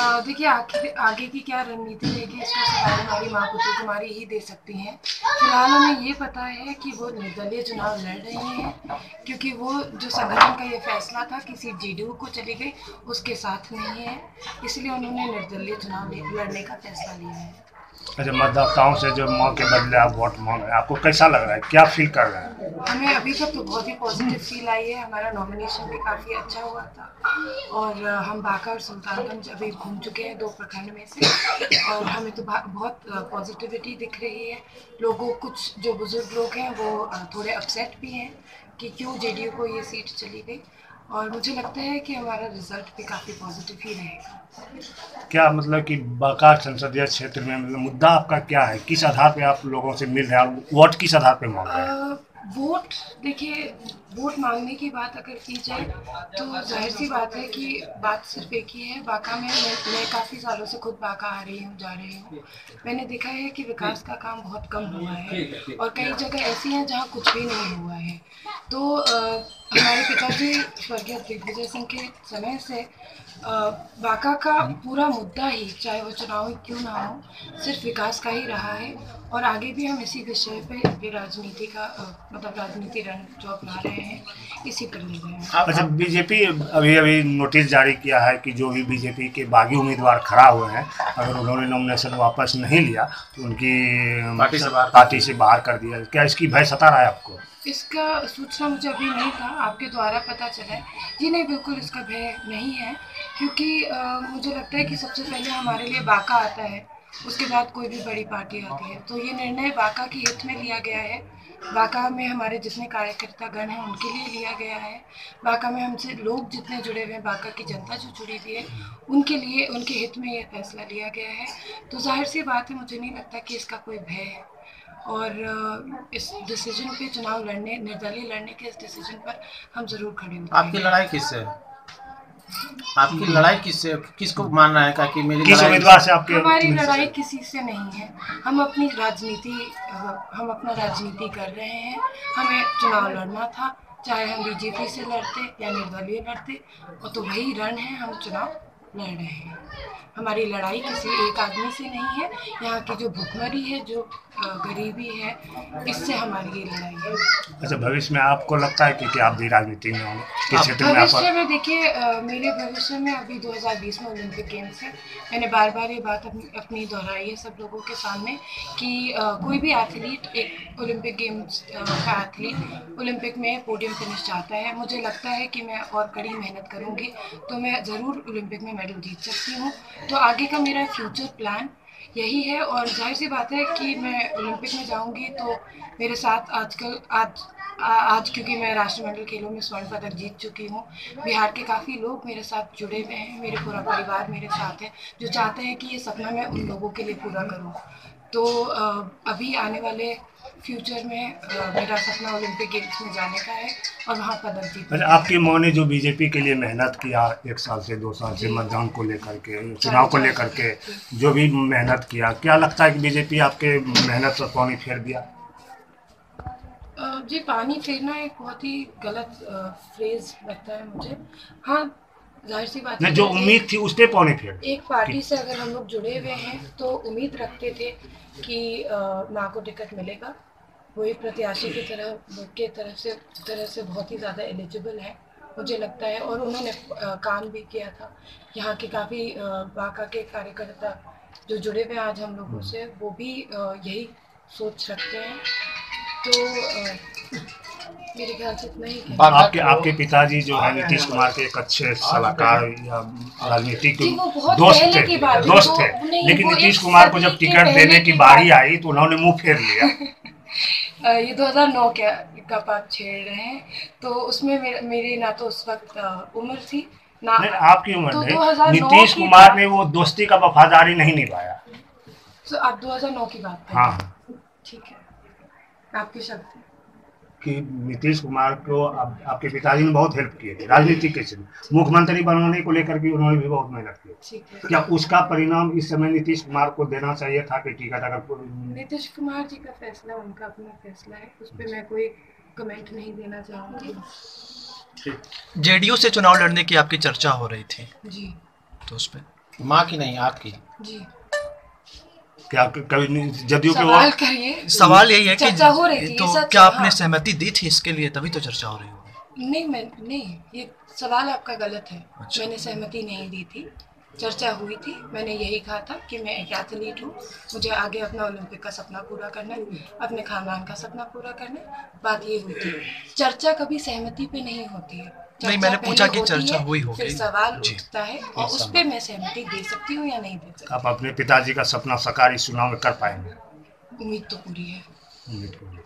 देखिए आगे की क्या रणनीति रहेगी इसका सवाल हमारी माँ पुत्र कुमारी ही दे सकती हैं। फिलहाल हमें ये पता है कि वो निर्दलीय चुनाव लड़ रही हैं, क्योंकि वो जो संगठन का ये फैसला था कि सीट जेडीयू को चली गई, उसके साथ नहीं है, इसलिए उन्होंने निर्दलीय चुनाव लड़ने का फैसला लिया है। अच्छा, मतदाताओं से जो मांग के बदले आप वोट मांग रहे हैं, आपको कैसा लग रहा है, क्या फील कर रहे हैं? हमें अभी तक तो बहुत ही पॉजिटिव फील आई है। हमारा नॉमिनेशन भी काफ़ी अच्छा हुआ था और हम बांका और सुल्तानगंज अभी घूम चुके हैं 2 प्रखंड में से, और हमें तो बहुत पॉजिटिविटी दिख रही है। लोगों कुछ जो बुजुर्ग लोग हैं वो थोड़े अपसेट भी हैं कि क्यों जेडीयू को ये सीट चली गई, और मुझे लगता है कि हमारा रिजल्ट भी काफ़ी पॉजिटिव ही रहेगा। क्या मतलब कि बांका संसदीय क्षेत्र में मतलब मुद्दा आपका क्या है, किस आधार पे आप लोगों से मिल रहे हैं और वोट किस आधार पे मांग रहे हैं? वोट देखिए, वोट मांगने की बात अगर की जाए तो जाहिर सी बात है कि बात सिर्फ एक ही है। बांका में मैं काफ़ी सालों से खुद बांका आ रही हूँ, जा रही हूँ। मैंने देखा है कि विकास का काम बहुत कम हुआ है और कई जगह ऐसी हैं जहाँ कुछ भी नहीं हुआ है। तो हमारे पिताजी स्वर्गीय दिग्विजय सिंह के समय से बांका का पूरा मुद्दा ही, चाहे वो चुनाव क्यों ना हो, सिर्फ विकास का ही रहा है, और आगे भी हम इसी विषय पे राजनीति का मतलब राजनीति रण जो अपना रहे हैं, इसी पर ले रहे हैं। अच्छा, बीजेपी अभी अभी नोटिस जारी किया है कि जो भी बीजेपी के बागी उम्मीदवार खड़ा हुए हैं, अगर उन्होंने नॉमिनेशन वापस नहीं लिया तो उनकी पार्टी से बाहर कर दिया। क्या इसकी भय सता रहा है आपको? इसका सूचना मुझे अभी नहीं था, आपके द्वारा पता चला है। जी नहीं, बिल्कुल इसका भय नहीं है, क्योंकि मुझे लगता है कि सबसे पहले हमारे लिए बांका आता है, उसके बाद कोई भी बड़ी पार्टी आती है। तो ये निर्णय बांका के हित में लिया गया है। बांका में हमारे जितने कार्यकर्ता गण हैं उनके लिए लिया गया है। बांका में हमसे लोग जितने जुड़े हुए हैं, बांका की जनता जो जुड़ी हुई है, उनके लिए, उनके हित में ये फैसला लिया गया है। तो जाहिर सी बात है, मुझे नहीं लगता कि इसका कोई भय है, और इस डिसीजन पे, चुनाव लड़ने, निर्दलीय लड़ने के इस डिसीजन पर हम जरूर खड़े होंगे। आपकी लड़ाई किससे है? आपकी लड़ाई किससे, किसको मानना है कि मेरी किस उम्मीदवार से आपके? हमारी लड़ाई किसी से नहीं है। हम अपनी राजनीति, हम अपना राजनीति कर रहे हैं। हमें चुनाव लड़ना था, चाहे हम बीजेपी से लड़ते या निर्दलीय लड़ते, और तो वही रण है, हम चुनाव लड़ रहे हैं। हमारी लड़ाई किसी एक आदमी से नहीं है। यहाँ की जो भुखमरी है, जो गरीबी है, इससे हमारी ये लड़ाई है। अच्छा, भविष्य में आपको लगता है कि आप भी राजनीति में होंगे, किस क्षेत्र में? भविष्य में देखिए, मेरे भविष्य में अभी 2020 में ओलंपिक गेम्स है। मैंने बार बार ये बात अपनी दोहराई है सब लोगों के सामने कि कोई भी एथलीट, एक ओलंपिक गेम्स का एथलीट ओलंपिक में पोडियम फिनिश चाहता है। मुझे लगता है कि मैं और कड़ी मेहनत करूँगी तो मैं ज़रूर ओलंपिक में मेडल जीत सकती हूँ। तो आगे का मेरा फ्यूचर प्लान यही है, और जाहिर सी बात है कि मैं ओलंपिक में जाऊंगी तो मेरे साथ आज क्योंकि मैं राष्ट्रमंडल खेलों में स्वर्ण पदक जीत चुकी हूँ, बिहार के काफ़ी लोग मेरे साथ जुड़े हुए हैं, मेरे पूरा परिवार मेरे साथ है, जो चाहते हैं कि ये सपना मैं उन लोगों के लिए पूरा करूँ। तो अभी आने वाले फ्यूचर में मेरा सपना ओलंपिक गेम्स में जाने का है और वहाँ पदक जीतने अच्छा, का। आपकी माँ ने जो बीजेपी के लिए मेहनत किया 1 साल से 2 साल से, मतदान को लेकर के, चुनाव को लेकर के जो भी मेहनत किया, क्या लगता है कि बीजेपी आपके मेहनत पर पानी फेर दिया? जी, पानी फेरना एक बहुत ही गलत फ्रेज लगता है मुझे। हाँ, जाहिर सी बात है, नहीं, जो उम्मीद थी उस पे पानी फेर एक पार्टी से अगर हम लोग जुड़े हुए हैं तो उम्मीद रखते थे कि माँ को टिकट मिलेगा। वो एक प्रत्याशी की तरह से बहुत ही ज़्यादा एलिजिबल है, मुझे लगता है, और उन्होंने काम भी किया था। यहाँ के काफ़ी बांका के कार्यकर्ता जो जुड़े हुए हैं आज हम लोगों से, वो भी यही सोच रखते हैं। तो मेरे ख्याल से इतना ही है। आपके पिताजी जो है नीतीश कुमार के एक अच्छे सलाहकार या राजनीतिक जी, वो बहुत दोस्त पहले थे, की बात है, दोस्त वो थे, नहीं, लेकिन वो नीतीश एक कुमार को सदी जब के टिकट पहले देने की की बारी बात। आई तो उन्होंने मुंह फेर लिया। ये 2009 का बात छेड़ रहे हैं, तो उसमें मेरी ना तो उस वक्त उम्र थी ना। नहीं, आपकी उम्र तो नहीं, 2009 नीतीश की कुमार बात, ने वो दोस्ती का वफादारी नहीं निभाया। तो आप 2009 की बात कर हाँ, रहे हैं। ठीक है, आपके शब्द हैं। कि नीतीश कुमार को आपके पिताजी ने बहुत हेल्प किए थे राजनीतिक के क्षेत्र, मुख्यमंत्री बनाने को लेकर भी उन्होंने भी बहुत मेहनत की। ठीक है, क्या उसका परिणाम इस समय नीतीश कुमार को देना चाहिए था कि टिकट? अगर नीतीश कुमार जी का फैसला उनका अपना फैसला है, उस पर मैं कोई कमेंट नहीं देना चाहूँगी। जेडीयू से चुनाव लड़ने की आपकी चर्चा हो रही थी, जी, तो उस पर माँ की नहीं, आपकी। जी। क्या कभी जदयू के सवाल करिए। सवाल यही है कि चर्चा हो रही थी, तो सच क्या है, आपने हाँ। सहमति दी थी इसके लिए, तभी तो चर्चा हो रही होगी? नहीं, ये सवाल आपका गलत है। अच्छा। मैंने सहमति नहीं दी थी, चर्चा हुई थी। मैंने यही कहा था कि मैं एक एथलीट हूँ, मुझे आगे अपना ओलंपिक का सपना पूरा करना है, अपने खानदान का सपना पूरा करना है। बात ये हुई थी। चर्चा कभी सहमति पे नहीं होती है। नहीं, चर्चा मैंने पहले पूछा कि होती चर्चा है, हुई होगी। फिर सवाल जी। उठता है और उस पे मैं सहमति दे सकती हूँ या नहीं दे सकती। आप अपने पिताजी का सपना साकार इस चुनाव में कर पाएंगे? उम्मीद तो पूरी है। उम्मीद पूरी।